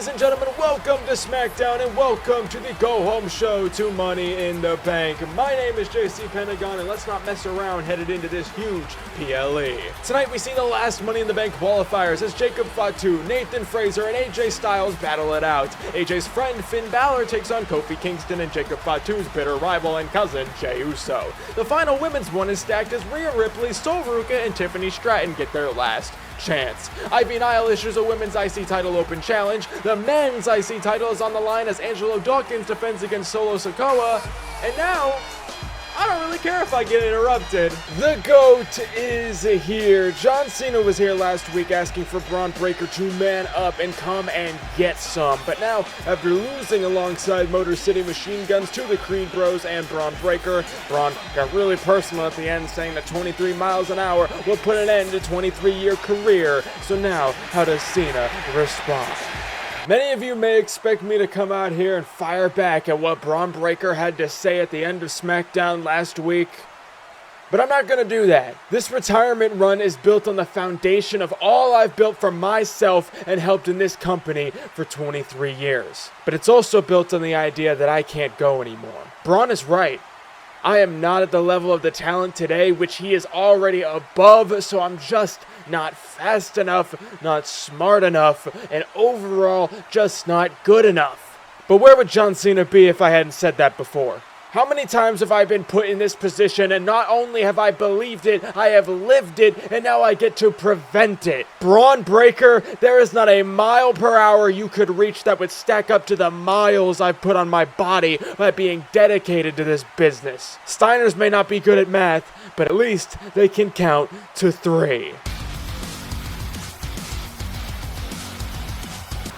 Ladies and gentlemen, welcome to SmackDown and welcome to the go-home show to Money in the Bank. My name is JC Pentagon and let's not mess around headed into this huge PLE. Tonight we see the last Money in the Bank qualifiers as Jacob Fatu, Nathan Frazer, and AJ Styles battle it out. AJ's friend Finn Balor takes on Kofi Kingston and Jacob Fatu's bitter rival and cousin Jey Uso. The final women's one is stacked as Rhea Ripley, Ruca, and Tiffany Stratton get their last chance. Ivy Nile issues a women's IC title open challenge. The men's IC title is on the line as Angelo Dawkins defends against Solo Sikoa. And now, I don't really care if I get interrupted. The GOAT is here. John Cena was here last week asking for Bron Breakker to man up and come and get some. But now, after losing alongside Motor City Machine Guns to the Creed Bros and Bron Breakker, Bron got really personal at the end, saying that 23 miles an hour will put an end to a 23-year career. So now, how does Cena respond? Many of you may expect me to come out here and fire back at what Bron Breakker had to say at the end of SmackDown last week, but I'm not going to do that. This retirement run is built on the foundation of all I've built for myself and helped in this company for 23 years. But it's also built on the idea that I can't go anymore. Bron is right. I am not at the level of the talent today, which he is already above, so I'm just not fast enough, not smart enough, and overall just not good enough. But where would John Cena be if I hadn't said that before? How many times have I been put in this position, and not only have I believed it, I have lived it, and now I get to prevent it. Bron Breakker, there is not a mile per hour you could reach that would stack up to the miles I've put on my body by being dedicated to this business. Steiners may not be good at math, but at least they can count to 3.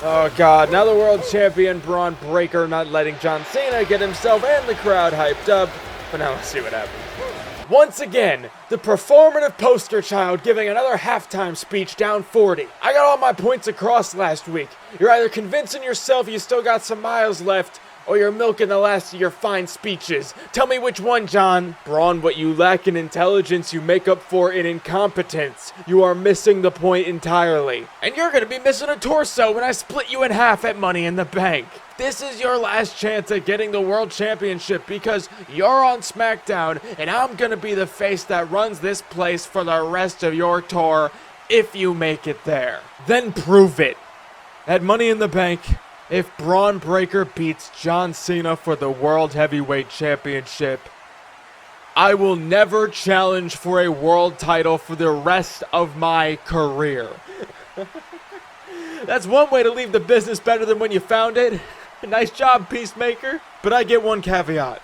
Oh God, now the world champion Bron Breakker not letting John Cena get himself and the crowd hyped up, but now let's see what happens. Once again, the performative poster child giving another halftime speech down 40. I got all my points across last week. You're either convincing yourself you still got some miles left, or you're milking the last of your fine speeches. Tell me which one, John. Bron, what you lack in intelligence, you make up for in incompetence. You are missing the point entirely. And you're gonna be missing a torso when I split you in half at Money in the Bank. This is your last chance at getting the World Championship because you're on SmackDown and I'm gonna be the face that runs this place for the rest of your tour if you make it there. Then prove it. At Money in the Bank, if Bron Breakker beats John Cena for the World Heavyweight Championship, I will never challenge for a world title for the rest of my career. That's one way to leave the business better than when you found it. Nice job, Peacemaker. But I get one caveat.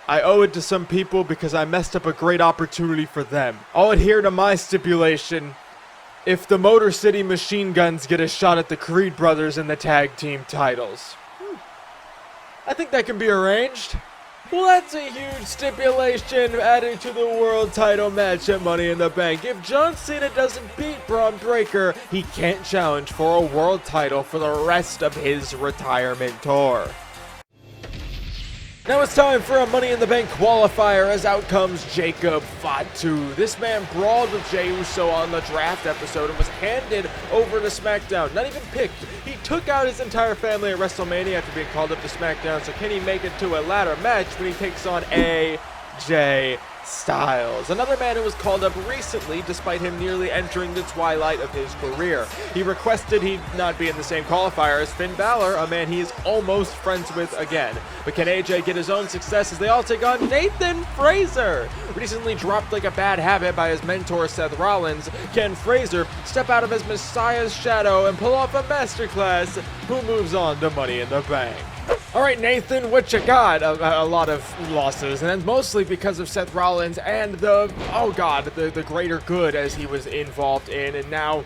I owe it to some people because I messed up a great opportunity for them. I'll adhere to my stipulation if the Motor City Machine Guns get a shot at the Creed brothers in the tag team titles. I think that can be arranged. Well, that's a huge stipulation adding to the world title match at Money in the Bank. If John Cena doesn't beat Bron Breakker, he can't challenge for a world title for the rest of his retirement tour. Now it's time for a Money in the Bank qualifier as out comes Jacob Fatu. This man brawled with Jey Uso on the draft episode and was handed over to SmackDown. Not even picked. He took out his entire family at WrestleMania after being called up to SmackDown, so can he make it to a ladder match when he takes on AJ Styles? Another man who was called up recently despite him nearly entering the twilight of his career. He requested he not be in the same qualifier as Finn Balor, a man he is almost friends with again. But can AJ get his own success as they all take on Nathan Frazer? Recently dropped like a bad habit by his mentor Seth Rollins, can Frazer step out of his Messiah's shadow and pull off a masterclass? Who moves on to Money in the Bank? Alright, Nathan, what you got? A lot of losses, and that's mostly because of Seth Rollins and the greater good as he was involved in, and now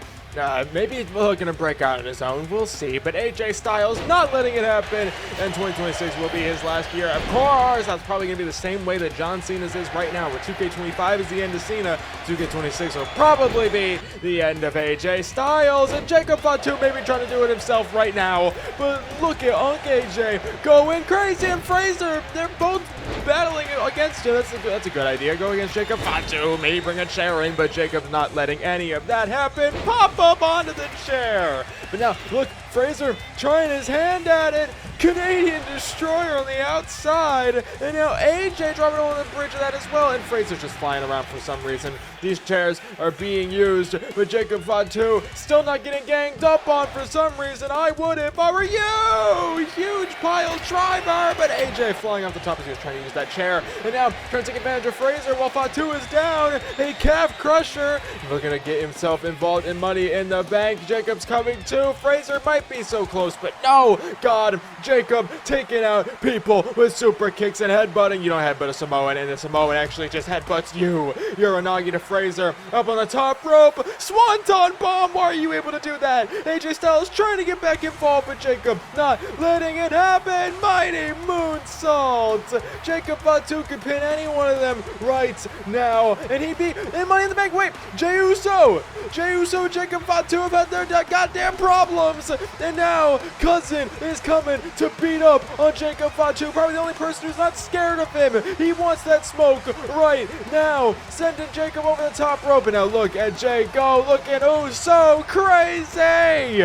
maybe he's looking to break out on his own. We'll see. But AJ Styles not letting it happen, and 2026 will be his last year. Of course, that's probably going to be the same way that John Cena's is right now, where 2k25 is the end of Cena. 2k26 will probably be the end of AJ Styles, and Jacob Fatu may be trying to do it himself right now. But look at Uncle AJ going crazy, and Frazer, they're both battling against you. That's a good idea. Go against Jacob Fatu, maybe bring a chair in, but Jacob's not letting any of that happen. Pop up onto the chair. But now, look, Fraser trying his hand at it. Canadian Destroyer on the outside. And now AJ dropping on the bridge of that as well. And Fraser's just flying around for some reason. These chairs are being used. But Jacob Fatu still not getting ganged up on for some reason. I would if I were you. Huge pile driver. But AJ flying off the top as he was trying to use that chair. And now trying to take advantage of Fraser while Fatu is down. A calf crusher. Looking to get himself involved in Money in the Bank. Jacob's coming too. Fraser might be so close, but no. God, Jacob taking out people with super kicks and headbutting. You don't headbutt a Samoan, and the Samoan actually just headbutts you. Uranagi to Fraser up on the top rope. Swanton bomb. Why are you able to do that? AJ Styles trying to get back involved, but Jacob not letting it happen. Mighty moonsault. Jacob Fatu could pin any one of them right now, and he beat in Money in the Bank. Wait, Jey Uso, Jacob Fatu have had their goddamn problems, and now Cousin is coming to beat up on Jacob Fatu. Probably the only person who's not scared of him. He wants that smoke right now. Sending Jacob over the top rope, and now look at Jay go. Looking so crazy.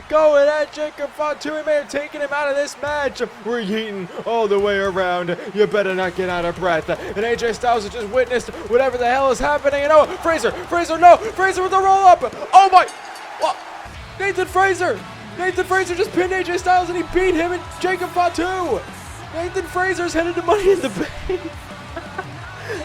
Going at Jacob Fatu. He may have taken him out of this match. We're yeeting all the way around. You better not get out of breath. And AJ Styles has just witnessed whatever the hell is happening. And oh, Fraser, no, Fraser with the roll up. Oh my, what? Nathan Fraser just pinned AJ Styles and he beat him and Jacob Fatu. Nathan Fraser's headed to Money in the Bank.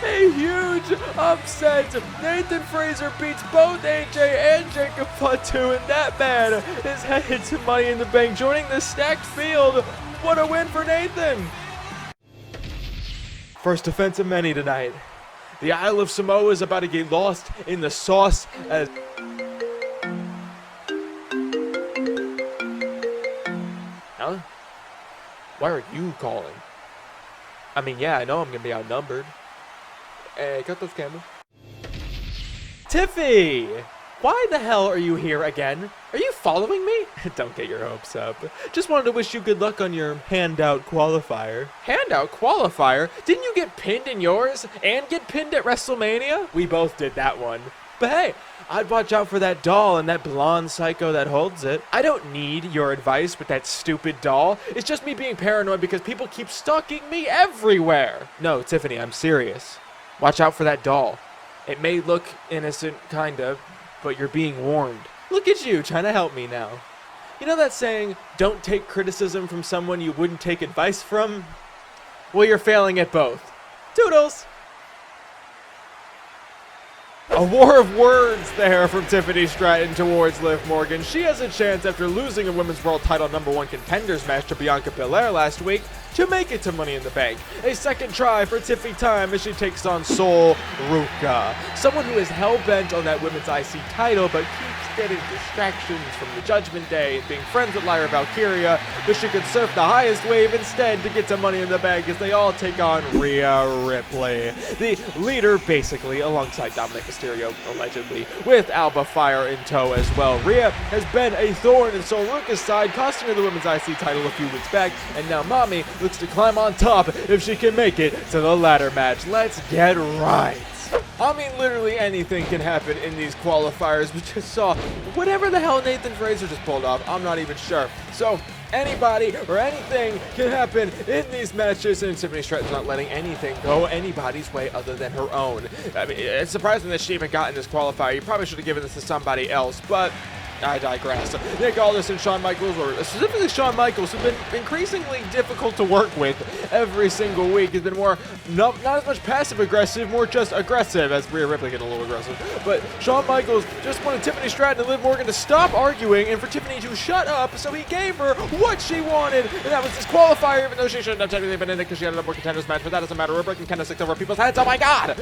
A huge upset. Nathan Fraser beats both AJ and Jacob Fatu, and that man is headed to Money in the Bank, joining the stacked field. What a win for Nathan. First defense of many tonight. The Isle of Samoa is about to get lost in the sauce as... Huh? Why are you calling? I mean, yeah, I know I'm going to be outnumbered. Hey, cut those cameras. Tiffy! Why the hell are you here again? Are you following me? Don't get your hopes up. Just wanted to wish you good luck on your handout qualifier. Handout qualifier? Didn't you get pinned in yours and get pinned at WrestleMania? We both did that one. But hey, I'd watch out for that doll and that blonde psycho that holds it. I don't need your advice with that stupid doll. It's just me being paranoid because people keep stalking me everywhere. No, Tiffany, I'm serious. Watch out for that doll. It may look innocent, kind of, but you're being warned. Look at you, trying to help me now. You know that saying, don't take criticism from someone you wouldn't take advice from? Well, you're failing at both. Toodles! A war of words there from Tiffany Stratton towards Liv Morgan. She has a chance after losing a Women's World Title #1 contenders match to Bianca Belair last week to make it to Money in the Bank. A second try for Tiffy time as she takes on Sol Ruca, someone who is hell-bent on that Women's IC title but keeps getting distractions from the Judgment Day and being friends with Lyra Valkyria, but she could surf the highest wave instead to get to Money in the Bank as they all take on Rhea Ripley, the leader basically, alongside Dominik Mysterio, allegedly, with Alba Fire in tow as well. Rhea has been a thorn in Sol Ruca's side, costing her the Women's IC title a few weeks back, and now Mommy looks to climb on top if she can make it to the ladder match. Let's get right. I mean, literally anything can happen in these qualifiers. We just saw whatever the hell Nathan Fraser just pulled off. I'm not even sure. So anybody or anything can happen in these matches, and Tiffany Stratton's not letting anything go anybody's way other than her own. I mean, it's surprising that she even got in this qualifier. You probably should have given this to somebody else, but I digress. Nick Aldis and Shawn Michaels, or specifically Shawn Michaels, who've been increasingly difficult to work with every single week. He's been more, not as much passive-aggressive, more just aggressive, as Rhea Ripley getting a little aggressive. But Shawn Michaels just wanted Tiffany Stratton and Liv Morgan to stop arguing and for Tiffany to shut up, so he gave her what she wanted, and that was this qualifier, even though she shouldn't have technically been in it because she had a number contenders match, but that doesn't matter. We're breaking kind of six over people's heads. Oh my god!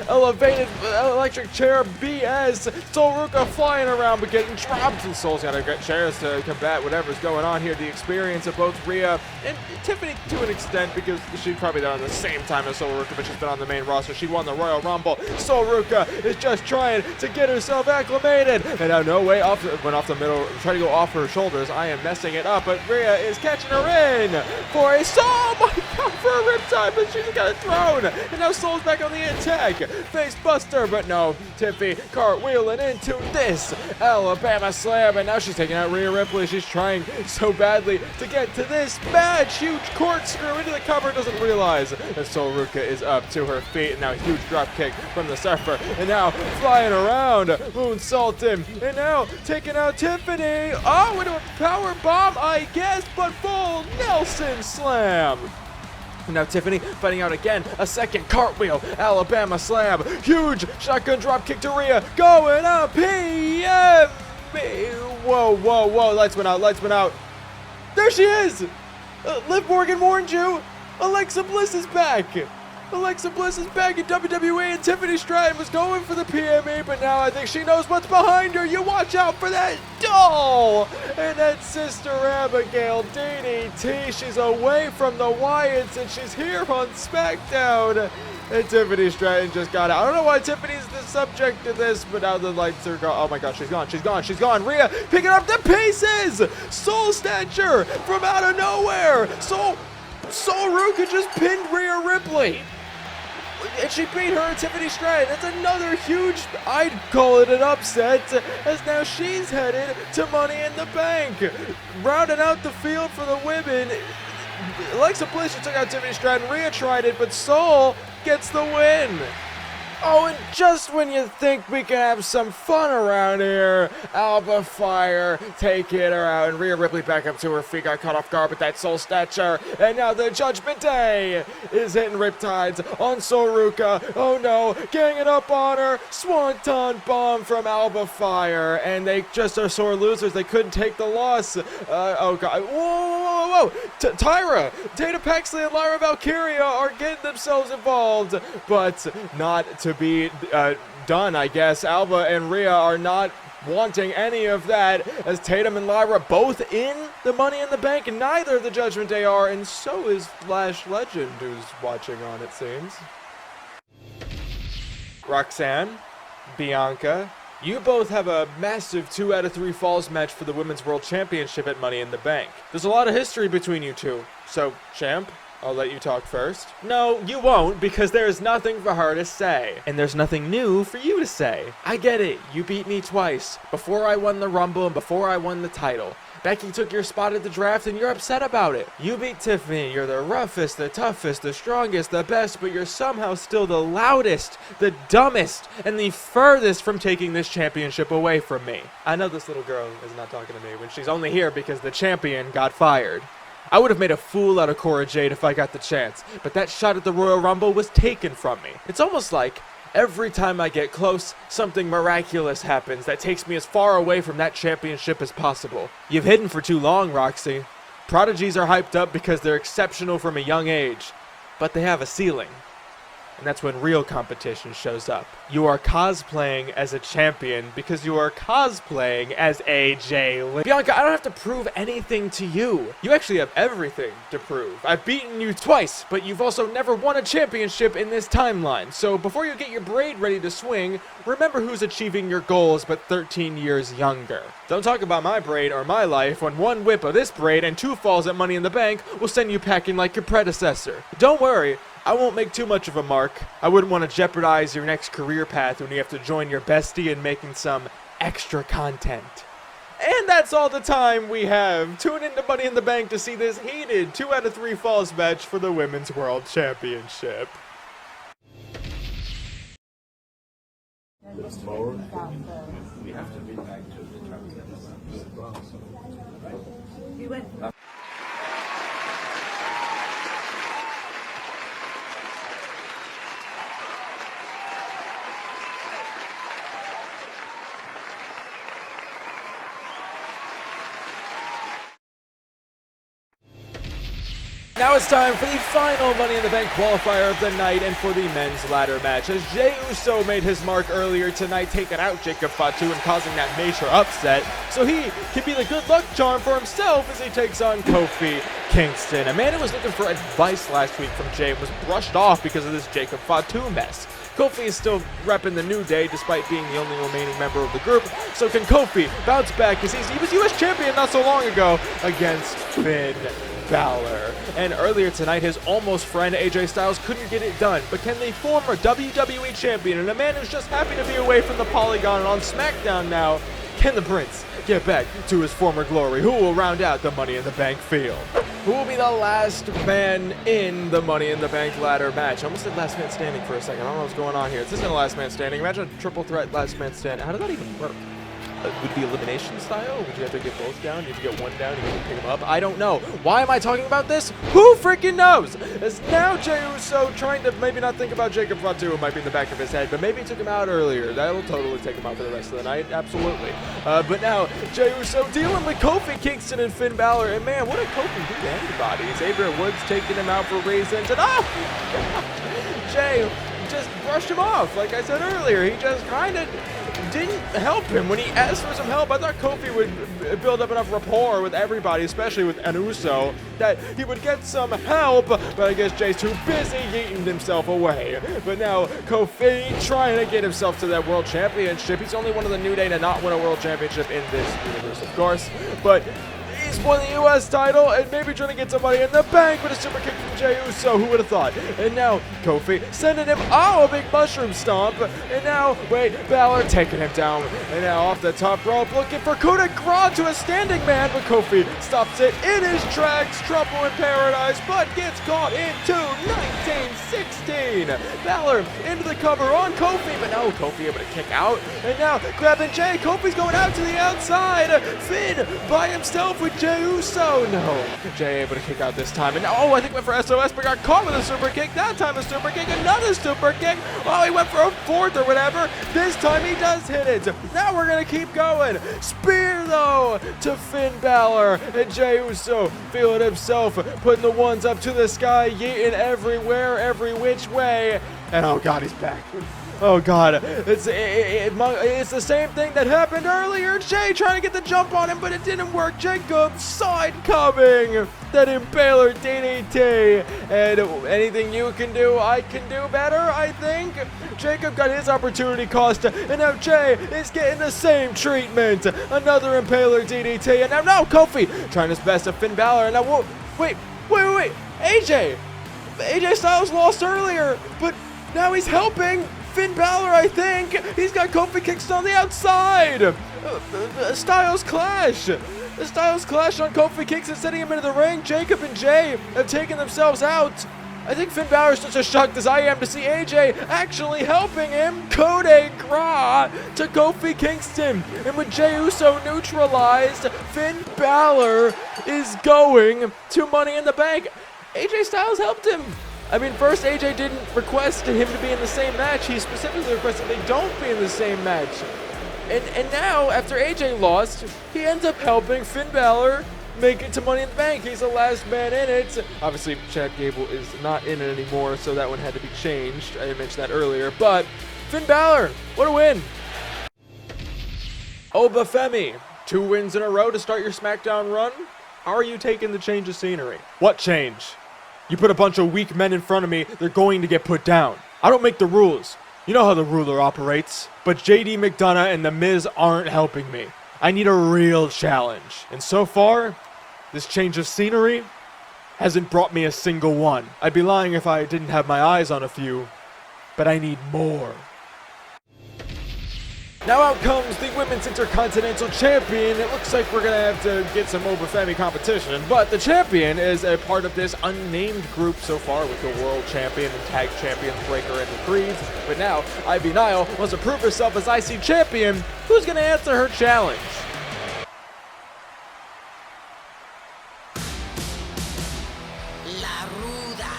Elevated electric chair BS. Sol Ruca flying around but getting dropped, and Sol's got to get chairs to combat whatever's going on here. The experience of both Rhea and Tiffany to an extent, because she's probably there on the same time as Sol Ruca, but she's been on the main roster. She won the Royal Rumble. Sol Ruca is just trying to get herself acclimated, and now no way off, went off the middle, trying to go off her shoulders. I am messing it up, but Rhea is catching her in for a Sol. Oh my god, for a riptide, but she's got it thrown, and now Sol's back on the attack. Face buster, but no, Tiffy cartwheeling into this Alabama Alabama slam, and now she's taking out Rhea Ripley. She's trying so badly to get to this match. Huge corkscrew into the cover, doesn't realize that Sol Ruca is up to her feet, and now huge drop kick from the surfer, and now flying around, moonsaulting, and now taking out Tiffany. Oh, into a power bomb, I guess, but full Nelson slam. Now Tiffany fighting out again, a second cartwheel, Alabama slam, huge shotgun drop kick to Rhea, going up, PM. Whoa, whoa, whoa, lights went out. There she is. Liv Morgan warned you. Alexa Bliss is back. Alexa Bliss is back in WWE, and Tiffany Stratton was going for the PME, but now I think she knows what's behind her. You watch out for that doll! And that's Sister Abigail, DDT. She's away from the Wyatts, and she's here on SmackDown. And Tiffany Stratton just got out. I don't know why Tiffany's the subject of this, but now the lights are gone. Oh my god, she's gone. Rhea picking up the pieces! Soul Snatcher from out of nowhere! Sol Ruca just pinned Rhea Ripley. And she beat her and Tiffany Stratton. That's another huge, I'd call it an upset, as now she's headed to Money in the Bank. Rounding out the field for the women, Alexa Bliss took out Tiffany Stratton. Rhea tried it, but Sol gets the win. Oh, and just when you think we can have some fun around here, Alba Fire taking her out, and Rhea Ripley back up to her feet, got caught off guard with that Soul Snatcher, and now the Judgment Day is hitting Riptides on Sol Ruca. Oh no, ganging up on her, Swanton Bomb from Alba Fire, and they just are sore losers. They couldn't take the loss. Oh god, whoa. Tyra, Dana Paxley, and Lyra Valkyria are getting themselves involved, but not to be done, I guess. Alba and Rhea are not wanting any of that, as Tatum and Lyra both in the Money in the Bank, and neither of the Judgment Day are, and so is Flash Legend, who's watching on, it seems. Roxanne, Bianca, you both have a massive 2 out of 3 falls match for the Women's World Championship at Money in the Bank. There's a lot of history between you two, so champ, I'll let you talk first. No, you won't, because there is nothing for her to say. And there's nothing new for you to say. I get it. You beat me twice. Before I won the Rumble and before I won the title. Becky took your spot at the draft and you're upset about it. You beat Tiffany. You're the roughest, the toughest, the strongest, the best, but you're somehow still the loudest, the dumbest, and the furthest from taking this championship away from me. I know this little girl is not talking to me when she's only here because the champion got fired. I would have made a fool out of Cora Jade if I got the chance, but that shot at the Royal Rumble was taken from me. It's almost like every time I get close, something miraculous happens that takes me as far away from that championship as possible. You've hidden for too long, Roxy. Prodigies are hyped up because they're exceptional from a young age, but they have a ceiling. And that's when real competition shows up. You are cosplaying as a champion because you are cosplaying as AJ Lee. Bianca, I don't have to prove anything to you. You actually have everything to prove. I've beaten you twice, but you've also never won a championship in this timeline. So before you get your braid ready to swing, remember who's achieving your goals but 13 years younger. Don't talk about my braid or my life when one whip of this braid and 2 falls at Money in the Bank will send you packing like your predecessor. Don't worry. I won't make too much of a mark. I wouldn't want to jeopardize your next career path when you have to join your bestie in making some extra content. And that's all the time we have. Tune into Money in the Bank to see this heated 2 out of 3 falls match for the Women's World Championship. We have to be back to the champions. You went. Now it's time for the final Money in the Bank qualifier of the night and for the men's ladder match, as Jey Uso made his mark earlier tonight, taking out Jacob Fatu and causing that major upset, so he can be the good luck charm for himself as he takes on Kofi Kingston. A man who was looking for advice last week from Jey was brushed off because of this Jacob Fatu mess. Kofi is still repping the New Day despite being the only remaining member of the group, so can Kofi bounce back as he was US champion not so long ago against Finn Balor. And earlier tonight, his almost friend AJ Styles couldn't get it done, but can the former WWE champion and a man who's just happy to be away from the Polygon and on SmackDown now, Can the Prince get back to his former glory? Who will round out the Money in the Bank field? Who will be the last man in the Money in the Bank ladder match? I almost said last man standing for a second. I don't know what's going on here. This isn't a last man standing. Imagine a triple threat last man standing. How does that even work? Would it be elimination style? Would you have to get both down? You have to get one down, you have to pick them up? I don't know. Why am I talking about this? Who freaking knows? It's now Jey Uso trying to maybe not think about Jacob Fatu, who might be in the back of his head, but maybe he took him out earlier. That'll totally take him out for the rest of the night. Absolutely. But now, Jey Uso dealing with Kofi Kingston and Finn Balor. And man, what did Kofi do to anybody? Xavier Woods taking him out for reasons. And oh! Jey just brushed him off. Like I said earlier, he just kind of didn't help him when he asked for some help. I thought Kofi would build up enough rapport with everybody, especially with Uso, that he would get some help, but I guess Jay's too busy yeeting himself away. But now Kofi trying to get himself to that world championship. He's only one of the New Day to not win a world championship in this universe, of course, but he's won the U.S. title and maybe trying to get somebody in the bank with a super kick from Jey Uso. Who would have thought? And now Kofi sending him, a big mushroom stomp. And now, Balor taking him down. And now off the top rope, looking for coup de grace to a standing man. But Kofi stops it in his tracks. Trouble in paradise, but gets caught into 1916. Balor into the cover on Kofi, but no, Kofi able to kick out. And now grabbing Jey. Kofi's going out to the outside. Finn by himself with Jey Uso. No, Jey able to kick out this time. And I think went for SOS, but got caught with a super kick. That time a super kick, another super kick. Oh, he went for a fourth or whatever. This time he does hit it. Now we're going to keep going. Spear, though, to Finn Balor. And Jey Uso feeling himself, putting the ones up to the sky, yeeting everywhere, every which way. And oh, God, he's back. Oh, God. It's the same thing that happened earlier. Jey trying to get the jump on him, but it didn't work. Jacob side coming. That Impaler DDT. And anything you can do, I can do better, I think. Jacob got his opportunity cost. And now Jey is getting the same treatment. Another Impaler DDT. And now Kofi trying his best to Finn Balor. And now, wait. AJ Styles lost earlier, but now he's helping Finn Balor, I think. He's got Kofi Kingston on the outside. Styles clash. The Styles clash on Kofi Kingston, sending him into the ring. Jacob and Jey have taken themselves out. I think Finn Balor is just as shocked as I am to see AJ actually helping him. Coup de grace to Kofi Kingston. And with Jey Uso neutralized, Finn Balor is going to Money in the Bank. AJ Styles helped him. I mean, first AJ didn't request him to be in the same match. He specifically requested they don't be in the same match. And now, after AJ lost, he ends up helping Finn Balor make it to Money in the Bank. He's the last man in it. Obviously, Chad Gable is not in it anymore, so that one had to be changed. I mentioned that earlier. But Finn Balor, what a win. Obafemi, 2 wins in a row to start your SmackDown run. How are you taking the change of scenery? What change? You put a bunch of weak men in front of me, they're going to get put down. I don't make the rules. You know how the ruler operates. But JD McDonough and The Miz aren't helping me. I need a real challenge. And so far, this change of scenery hasn't brought me a single one. I'd be lying if I didn't have my eyes on a few, but I need more. Now out comes the Women's Intercontinental Champion. It looks like we're going to have to get some Obafemi competition, but the champion is a part of this unnamed group so far with the World Champion and Tag Champions Breaker and the Creeds. But now, Ivy Nile wants to prove herself as IC Champion. Who's going to answer her challenge? La ruda.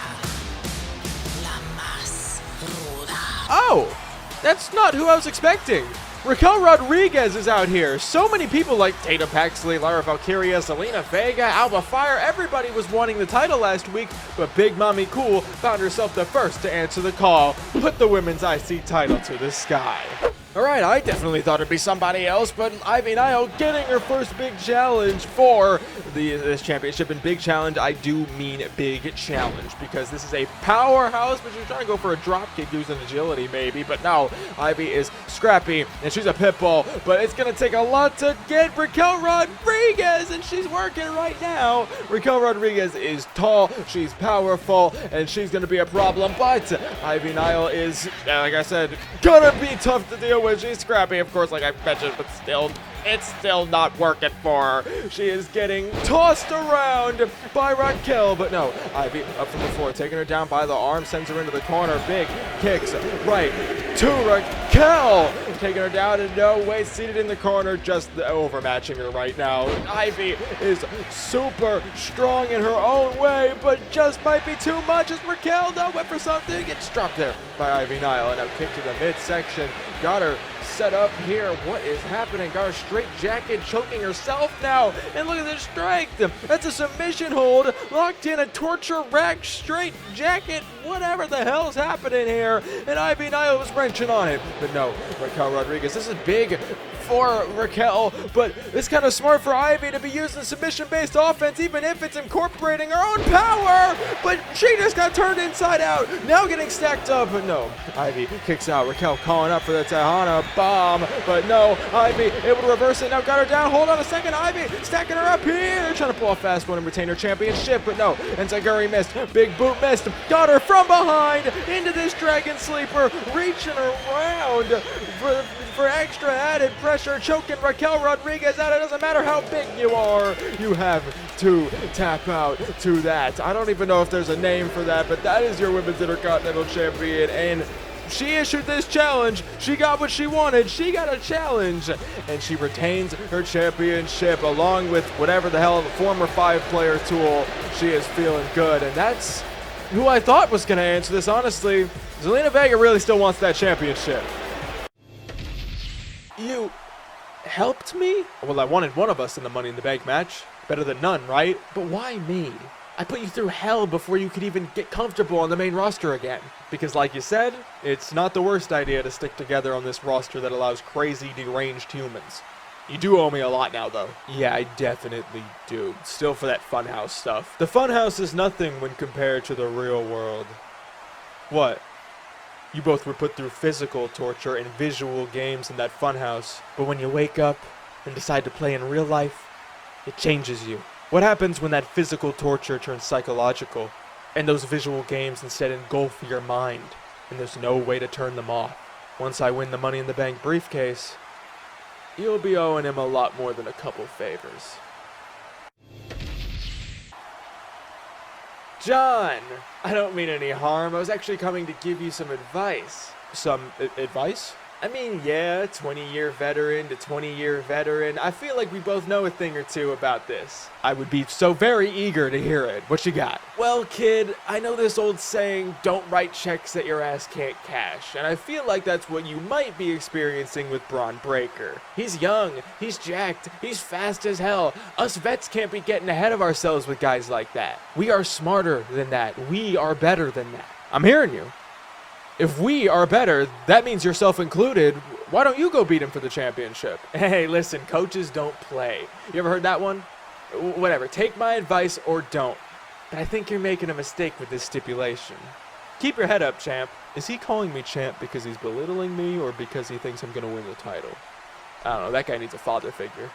La más ruda. Oh, that's not who I was expecting. Raquel Rodriguez is out here. So many people like Tatum Paxley, Lyra Valkyria, Zelina, Vega, Alba Fire. Everybody was wanting the title last week, but Big Mommy Cool found herself the first to answer the call. Put the women's IC title to the sky. Alright, I definitely thought it'd be somebody else, but Ivy Nile getting her first big challenge for this championship. And big challenge, I do mean big challenge, because this is a powerhouse, but she's trying to go for a drop kick using agility maybe. But no, Ivy is scrappy, and she's a pit bull, but it's going to take a lot to get Raquel Rodriguez, and she's working right now. Raquel Rodriguez is tall, she's powerful, and she's going to be a problem, but Ivy Nile is, like I said, gonna be tough to deal do it. She's scrappy, of course, like I mentioned, but still, it's still not working for her. She is getting tossed around by Raquel, but no, Ivy up from the floor, taking her down by the arm, sends her into the corner. Big kicks right to Raquel, taking her down in no way, seated in the corner, just overmatching her right now. Ivy is super strong in her own way, but just might be too much as Raquel, though, went for something, gets dropped there by Ivy Nile, and a kick to the midsection. Got her set up here. What is happening? Got her straight jacket, choking herself now, and look at this strength. That's a submission hold, locked in a torture rack, straight jacket, whatever the hell's happening here, and Ivy Nile was wrenching on it, but no, Raquel Rodriguez, this is big for Raquel, but it's kind of smart for Ivy to be using submission-based offense, even if it's incorporating her own power, but she just got turned inside out, now getting stacked up, but no, Ivy kicks out. Raquel calling up for the Tejana bomb, but no, Ivy able to reverse it, now got her down. Hold on a second, Ivy stacking her up here, trying to pull a fast one and retain her championship, but no, Enziguri missed, big boot missed, got her from behind into this dragon sleeper, reaching around for extra added pressure, choking Raquel Rodriguez out. It doesn't matter how big you are, you have to tap out to that. I don't even know if there's a name for that, but that is your Women's Intercontinental Champion, and she issued this challenge. She got what she wanted. She got a challenge, and she retains her championship along with whatever the hell the former 5-player tool. She is feeling good, and that's who I thought was going to answer this, honestly. Zelina Vega really still wants that championship. You helped me? Well, I wanted one of us in the Money in the Bank match. Better than none, right? But why me? I put you through hell before you could even get comfortable on the main roster again. Because like you said, it's not the worst idea to stick together on this roster that allows crazy, deranged humans. You do owe me a lot now, though. Yeah, I definitely do. Still for that funhouse stuff. The funhouse is nothing when compared to the real world. What? You both were put through physical torture and visual games in that funhouse, but when you wake up and decide to play in real life, it changes you. What happens when that physical torture turns psychological, and those visual games instead engulf your mind, and there's no way to turn them off? Once I win the Money in the Bank briefcase, you'll be owing him a lot more than a couple favors. John, I don't mean any harm. I was actually coming to give you some advice. Some advice? I mean, yeah, 20-year veteran to 20-year veteran. I feel like we both know a thing or two about this. I would be so very eager to hear it. What you got? Well, kid, I know this old saying, don't write checks that your ass can't cash. And I feel like that's what you might be experiencing with Bron Breakker. He's young, he's jacked, he's fast as hell. Us vets can't be getting ahead of ourselves with guys like that. We are smarter than that. We are better than that. I'm hearing you. If we are better, that means yourself included. Why don't you go beat him for the championship? Hey, listen, coaches don't play. You ever heard that one? Whatever, take my advice or don't. But I think you're making a mistake with this stipulation. Keep your head up, champ. Is he calling me champ because he's belittling me or because he thinks I'm going to win the title? I don't know, that guy needs a father figure.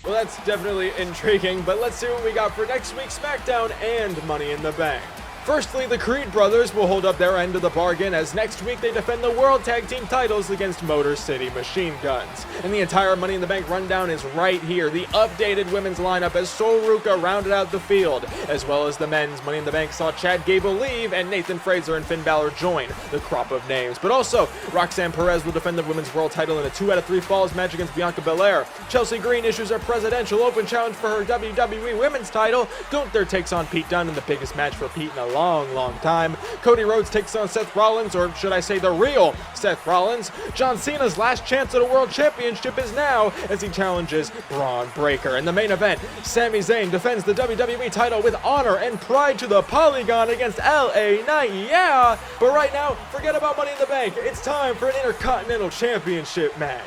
Well, that's definitely intriguing, but let's see what we got for next week's SmackDown and Money in the Bank. Firstly, the Creed brothers will hold up their end of the bargain as next week they defend the World Tag Team titles against Motor City Machine Guns. And the entire Money in the Bank rundown is right here. The updated women's lineup as Sol Ruca rounded out the field, as well as the men's Money in the Bank saw Chad Gable leave and Nathan Fraser and Finn Balor join the crop of names. But also, Roxanne Perez will defend the women's world title in a 2 out of 3 falls match against Bianca Belair. Chelsea Green issues her presidential open challenge for her WWE women's title. Gunther takes on Pete Dunne in the biggest match for Pete in a long time. Cody Rhodes takes on Seth Rollins, or should I say the real Seth Rollins. John Cena's last chance at a world championship is now as he challenges Bron Breakker. In the main event, Sami Zayn defends the WWE title with honor and pride to the Polygon against LA Knight, yeah! But right now, forget about Money in the Bank. It's time for an Intercontinental Championship match.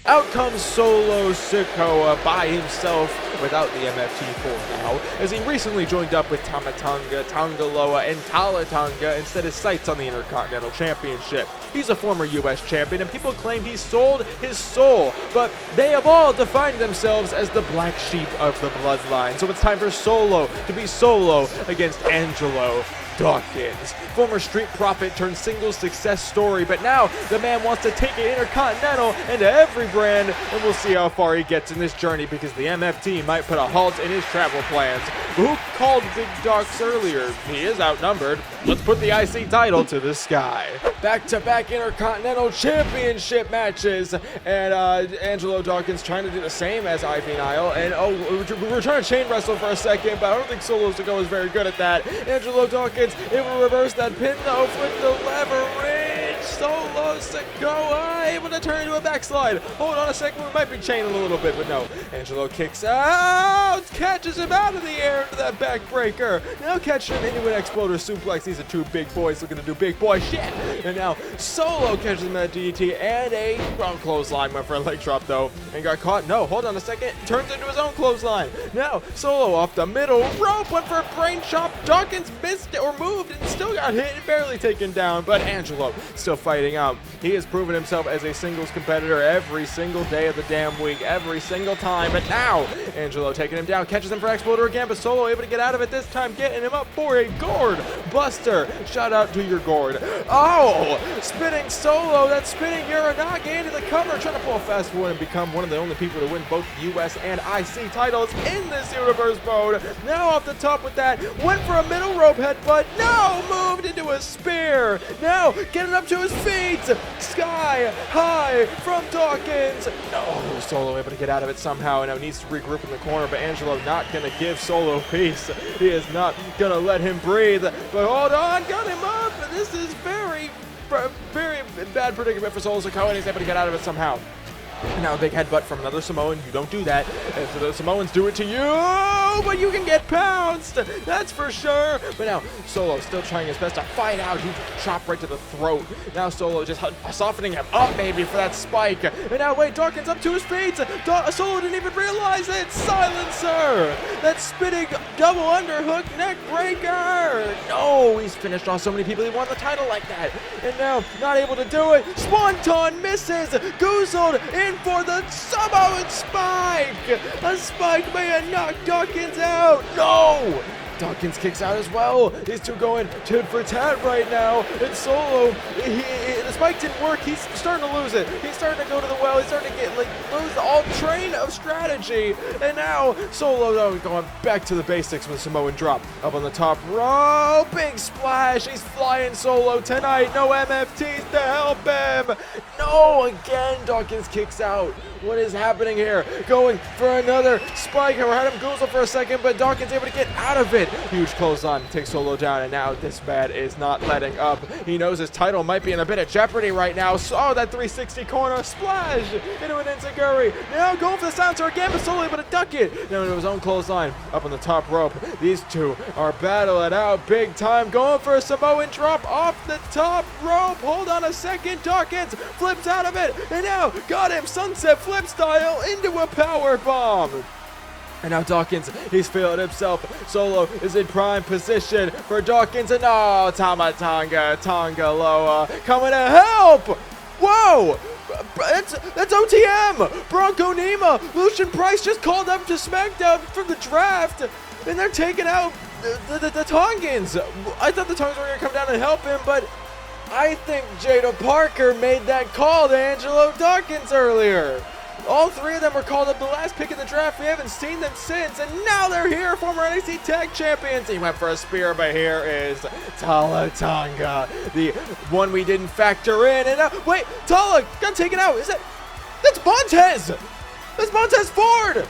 Out comes Solo Sikoa by himself without the MFT4 now, as he recently joined up with Tamatanga, Tangaloa, and Talatonga and set his sights on the Intercontinental Championship. He's a former US champion and people claim he sold his soul, but they have all defined themselves as the black sheep of the bloodline. So it's time for Solo to be solo against Angelo. Dawkins. Former Street Profit turned single success story, but now the man wants to take it intercontinental into every brand, and we'll see how far he gets in this journey because the MFT might put a halt in his travel plans. Who called Big Docs earlier? He is outnumbered. Let's put the IC title to the sky. Back-to-back Intercontinental Championship matches, and Angelo Dawkins trying to do the same as Ivy Nile, and we were trying to chain wrestle for a second, but I don't think Solo Sikoa is very good at that. Angelo Dawkins able to reverse that pin though, flip the leverage. Solo Sikoa able to turn into a backslide. Hold on a second, we might be chaining a little bit, but no. Angelo kicks out, catches him out of the air into that backbreaker. Now catching him into an exploder suplex. These are two big boys looking to do big boy shit. And now Solo catches him at DDT and a ground clothesline. Went for a leg drop though and got caught. No, hold on a second. Turns into his own clothesline. Now Solo off the middle rope went for a brain chop. Dawkins missed it or moved and still got hit and barely taken down. But Angelo still fighting out. He has proven himself as a singles competitor every single day of the damn week, every single time. But now Angelo taking him down, catches him for exploder again, but Solo able to get out of it this time, getting him up for a gourd buster. Shout out to your gourd. Oh, spinning Solo, that spinning Uranage into the cover, trying to pull a fast forward and become one of the only people to win both US and IC titles in this universe mode. Now off the top with that, went for a middle rope headbutt. No, moved into a spear. Now getting up to his feet, sky high from Dawkins. No, Solo able to get out of it somehow, and now needs to regroup in the corner, but Angelo not gonna give Solo peace. He is not gonna let him breathe, but hold on, got him up. This is very bad predicament for Solo Sikoa, and he's able to get out of it somehow. And now a big headbutt from another Samoan. You don't do that. And so the Samoans do it to you, but you can get pounced. That's for sure. But now Solo still trying his best to fight out. Huge chop right to the throat. Now Solo just softening him up maybe for that spike. And now wait, Dawkins up to his feet. Solo didn't even realize it. Silencer. That spinning double underhook neck breaker. No, he's finished off so many people. He won the title like that. And now not able to do it. Swanton misses. Goozled in for the Samoan spike! A spike may have knocked Dawkins out! No! Dawkins kicks out as well. These two going tit for tat right now. And Solo, the spike didn't work. He's starting to lose it. He's starting to go to the well. He's starting to get lose all train of strategy. And now Solo going back to the basics with a Samoan drop. Up on the top rope. Big splash. He's flying Solo tonight. No MFTs to help him. No, again Dawkins kicks out. What is happening here? Going for another spike. We had him goozle for a second, but Dawkins able to get out of it. Huge clothesline, takes Solo down, and now this man is not letting up. He knows his title might be in a bit of jeopardy right now. So that 360 corner splash into an enziguri. Now going for the silencer again, but Solo able to duck it. Now into his own clothesline up on the top rope. These two are battling out big time. Going for a Samoan drop off the top rope. Hold on a second. Dawkins flips out of it, and now got him sunset flip style into a power bomb. And now Dawkins, he's feeling himself. Solo is in prime position for Dawkins, and oh, Tonga Loa coming to help. Whoa! That's OTM! Bronco Nima! Lucian Price just called up to SmackDown from the draft, and they're taking out the Tongans. I thought the Tongans were going to come down and help him, but I think Jada Parker made that call to Angelo Dawkins earlier. All three of them were called up the last pick of the draft. We haven't seen them since, and now they're here, former NXT Tag Champions. He went for a spear, but here is Tala Tonga, the one we didn't factor in. And now, wait, Tala got taken out. That's Montez? That's Montez Ford.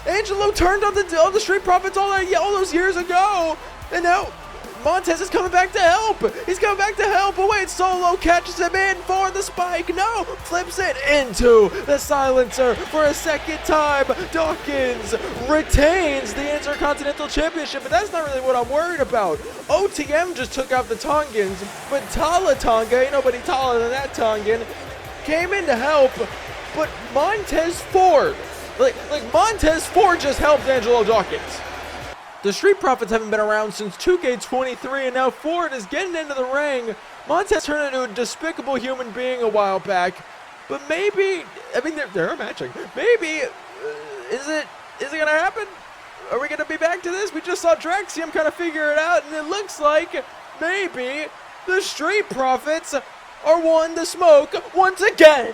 Angelo turned on the Street Profits all those years ago, and now Montez is coming back to help. He's coming back to help. But wait, Solo catches him in for the spike. No, flips it into the silencer for a second time. Dawkins retains the Intercontinental Championship, but that's not really what I'm worried about. OTM just took out the Tongans, but Tala Tonga, ain't nobody taller than that Tongan, came in to help. But Montez Ford, like Montez Ford just helped Angelo Dawkins. The Street Profits haven't been around since 2k23, and now Ford is getting into the ring. Montez turned into a despicable human being a while back, but maybe, I mean, they're matching. Maybe, is it gonna happen? Are we going to be back to this? We just saw Draxium kind of figure it out, and it looks like maybe the Street Profits are wanting the smoke once again.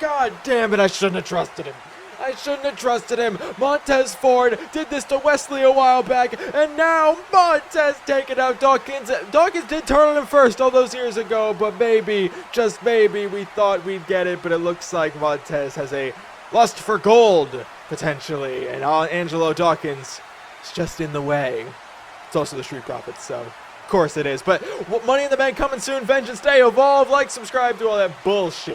God damn it, I shouldn't have trusted him. I shouldn't have trusted him. Montez Ford did this to Wesley a while back, and now Montez taking out Dawkins. Dawkins did turn on him first all those years ago, but maybe, just maybe, we thought we'd get it, but it looks like Montez has a lust for gold, potentially, and Angelo Dawkins is just in the way. It's also the Street Profits, so of course it is. But Money in the Bank coming soon. Vengeance Day, Evolve, like, subscribe, do all that bullshit.